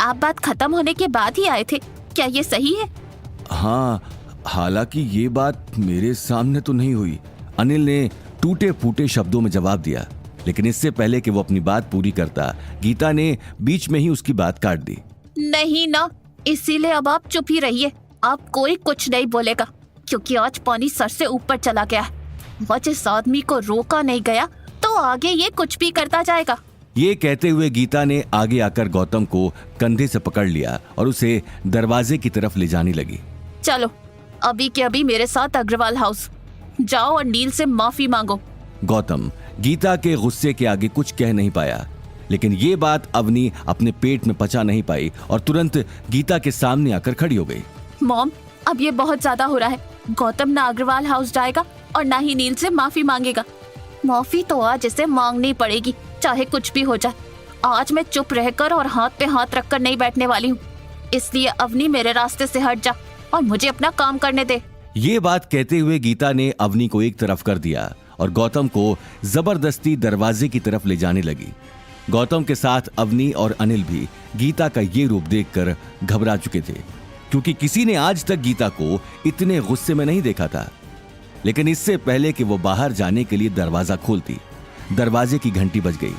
आप बात खत्म होने के बाद ही आए थे, क्या ये सही है? हाँ, हालांकि ये बात मेरे सामने तो नहीं हुई, अनिल ने टूटे फूटे शब्दों में जवाब दिया। लेकिन इससे पहले कि वो अपनी बात पूरी करता, गीता ने बीच में ही उसकी बात काट दी। नहीं ना, इसीलिए अब आप चुप ही रहिए। आप कोई कुछ नहीं बोलेगा, क्योंकि आज पानी सर से ऊपर चला गया है। आज इस आदमी को रोका नहीं गया तो आगे ये कुछ भी करता जाएगा। ये कहते हुए गीता ने आगे आकर गौतम को कंधे से पकड़ लिया और उसे दरवाजे की तरफ ले जाने लगी। चलो अभी के अभी मेरे साथ अग्रवाल हाउस जाओ और नील से माफी मांगो। गौतम गीता के गुस्से के आगे कुछ कह नहीं पाया, लेकिन ये बात अवनी अपने पेट में पचा नहीं पाई और तुरंत गीता के सामने आकर खड़ी हो गई। मॉम, अब ये बहुत ज्यादा हो रहा है। गौतम ना अग्रवाल हाउस जाएगा और ना ही नील से माफी मांगेगा। माफी तो आज इसे मांगनी पड़ेगी, चाहे कुछ भी हो जाए। आज मैं चुप रहकर और हाथ पे हाथ रखकर नहीं बैठने वाली हूँ। इसलिए अवनी मेरे रास्ते से हट जा और मुझे अपना काम करने दे। ये बात कहते हुए गीता ने अवनी को एक तरफ कर दिया और गौतम को जबरदस्ती दरवाजे की तरफ ले जाने लगी। गौतम के साथ अवनी और अनिल भी गीता का ये रूप देखकर घबरा चुके थे, क्योंकि किसी ने आज तक गीता को इतने गुस्से में नहीं देखा था। लेकिन इससे पहले कि वो बाहर जाने के लिए दरवाजा खोलती, दरवाजे की घंटी बज गई।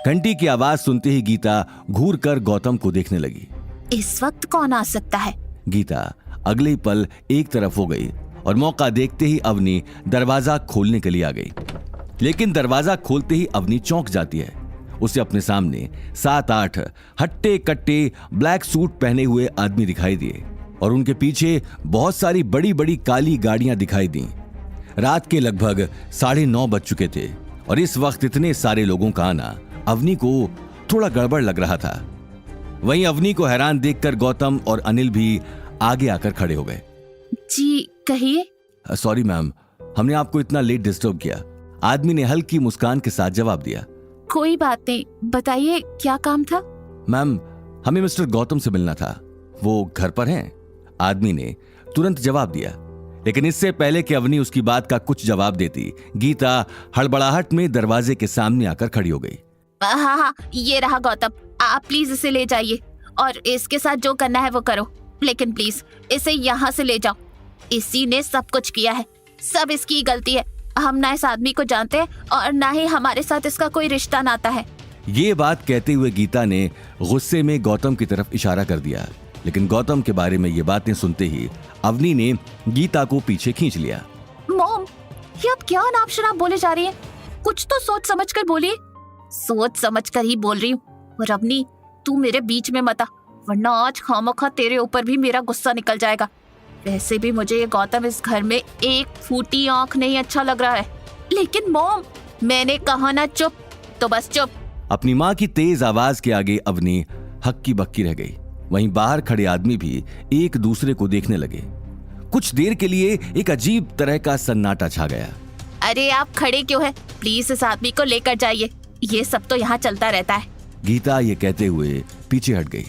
घंटी की आवाज सुनते ही गीता घूर कर गौतम को देखने लगी। इस वक्त कौन आ सकता है? गीता अगले ही पल एक तरफ हो गई और मौका देखते ही अवनी दरवाजा खोलने के लिए आ गई। लेकिन दरवाजा खोलते ही अवनी चौंक जाती है। उसे अपने सामने 7-8 हट्टे कट्टे ब्लैक सूट पहने हुए आदमी दिखाई दिए और उनके पीछे बहुत सारी बड़ी बड़ी काली गाड़ियां दिखाई दी। रात के लगभग 9:30 बज चुके थे और इस वक्त इतने सारे लोगों का आना अवनी को थोड़ा गड़बड़ लग रहा था। वहीं अवनी को हैरान देखकर गौतम और अनिल भी आगे आकर खड़े हो गए। जी कहिए। सॉरी मैम, हमने आपको इतना लेट डिस्टर्ब किया, आदमी ने हल्की मुस्कान के साथ जवाब दिया। कोई बात नहीं, बताइए क्या काम था? मैम, हमें मिस्टर गौतम से मिलना था, वो घर पर हैं? आदमी ने तुरंत जवाब दिया। लेकिन इससे पहले कि अवनी उसकी बात का कुछ जवाब देती, गीता हड़बड़ाहट में दरवाजे के सामने आकर खड़ी हो गई। हाँ हाँ, ये रहा गौतम, आप प्लीज इसे ले जाइए और इसके साथ जो करना है वो करो, लेकिन प्लीज इसे यहाँ से ले जाओ। इसी ने सब कुछ किया है, सब इसकी गलती है। हम ना इस आदमी को जानते हैं और ना ही हमारे साथ इसका कोई रिश्ता नाता है। ये बात कहते हुए गीता ने गुस्से में गौतम की तरफ इशारा कर दिया। लेकिन गौतम के बारे में ये बातें सुनते ही अवनी ने गीता को पीछे खींच लिया। मॉम, ये आप क्या नाप शराब बोले जा रही है? कुछ तो सोच समझ कर बोलिए। सोच समझ कर ही बोल रही हूँ। और अवनी, तू मेरे बीच में मत आ, वरना आज खामखा तेरे ऊपर भी मेरा गुस्सा निकल जाएगा। वैसे भी मुझे ये गौतम इस घर में एक फूटी आंख नहीं अच्छा लग रहा है। लेकिन मॉम, मैंने कहा ना चुप, तो बस चुप। अपनी माँ की तेज आवाज के आगे अवनी हक्की बक्की रह गई। वहीं बाहर खड़े आदमी भी एक दूसरे को देखने लगे। कुछ देर के लिए एक अजीब तरह का सन्नाटा छा गया। अरे आप खड़े क्यों हैं? प्लीज इस आदमी को लेकर जाइए, ये सब तो यहाँ चलता रहता है। गीता ये कहते हुए पीछे हट गई।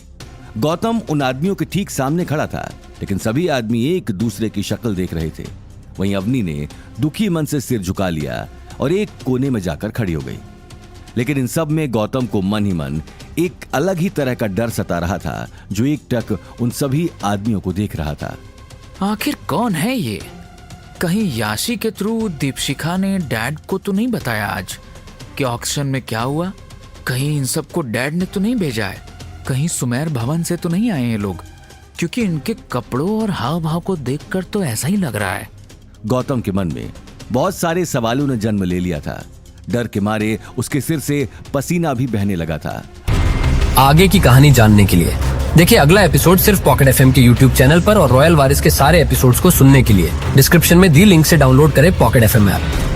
गौतम उन आदमियों के ठीक सामने खड़ा था, लेकिन सभी आदमी एक दूसरे की शक्ल देख रहे थे। वहीं अवनी ने दुखी मन से सिर झुका लिया और एक कोने में जाकर खड़ी हो गई। लेकिन इन सब में गौतम को मन ही मन एक अलग ही तरह का डर सता रहा था, जो एक टक उन सभी आदमियों को देख रहा था। आखिर कौन है ये? कहीं याशी के थ्रू दीपशिखा ने डैड को तो नहीं बताया आज कि ऑक्शन में क्या हुआ? कहीं इन सबको डैड ने तो नहीं भेजा है? कहीं सुमेर भवन से तो नहीं आए ये लोग? क्योंकि इनके कपड़ों और हाव भाव को देखकर तो ऐसा ही लग रहा है। गौतम के मन में बहुत सारे सवालों ने जन्म ले लिया था। डर के मारे उसके सिर से पसीना भी बहने लगा था। आगे की कहानी जानने के लिए देखिए अगला एपिसोड सिर्फ पॉकेट एफएम के यूट्यूब चैनल पर और रॉयल वारिस के सारे एपिसोड्स को सुनने के लिए डिस्क्रिप्शन में दी लिंक से डाउनलोड करें पॉकेट एफएम ऐप।